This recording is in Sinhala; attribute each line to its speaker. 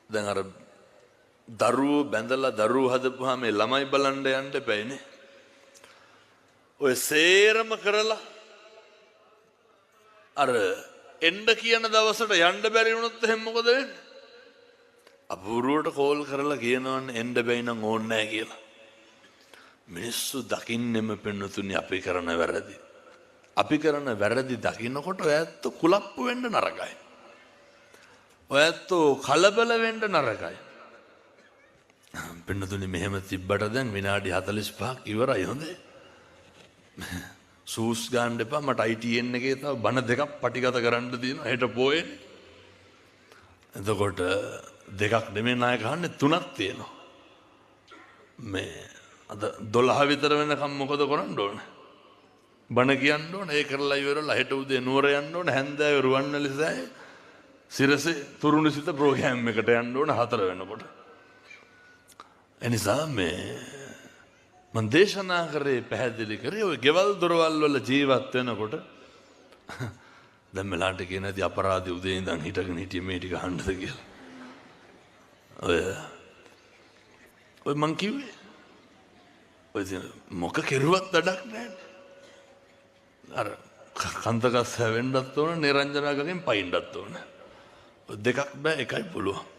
Speaker 1: දැන් අර දරුවෝ බැඳලා දරුවෝ හදපුවාම මේ ළමයි බලන්න යන්න බෑනේ. ඔය සේරම කරලා අර එන්න කියන දවසට යන්න බැරි වුණොත් එහෙනම් මොකද වෙන්නේ? අපූර්වට කෝල් කරලා කියනවනේ එන්න බැයි නම් ඕනේ නැහැ කියලා. මිනිස්සු දකින්නෙම පෙන්නතුනි අපි කරන වැරදි. අපි කරන වැරදි දකින්නකොට ඔයත් කුලප්පු වෙන්න නරකයි. ඔයත් කලබල වෙන්න නරකයි. පෙන්නතුනි මෙහෙම තිබ්බට දැන් විනාඩි 45ක් ඉවරයි හොඳේ. සූස් ගන්න එපා මට ITN එකේ තව බණ දෙකක් පටිගත කරන්න තියෙනවා හෙට පොයේ. එතකොට දෙකක් නෙමෙයි නායක අහන්නේ තුනක් තියෙනවා. මේ අද 12 විතර වෙනකම් මොකද කරන්න ඕන? බණ කියන්න ඕන. ඒ කරලා ඉවරලා හෙට උදේ නුවර යන්න ඕන. හැන්දෑවේ රුවන්වැලිසෑය සිරසේ තුරුණුසිත ප්‍රෝග්‍රෑම් එකට යන්න ඕන 4 වෙනකොට. එනිසා මේ මම දේශනා කරේ පැහැදිලි කරේ ඔය ගෙවල් දොරවල් වල ජීවත් වෙනකොට දැන් මෙලාට කියන ඇති අපරාධي උදේ ඉඳන් හිටගෙන හිටියේ මේ ටික අහන්නද කියලා. ඔය මං කිව්වේ ඔය මොක කෙරුවත් වැඩක් නැහැ. අර කන්දකස් හැවෙන්නත් ඕන නිරංජනාගගෙන් පයින්නත් ඕන. දෙකක් බෑ එකයි පුළුවන්.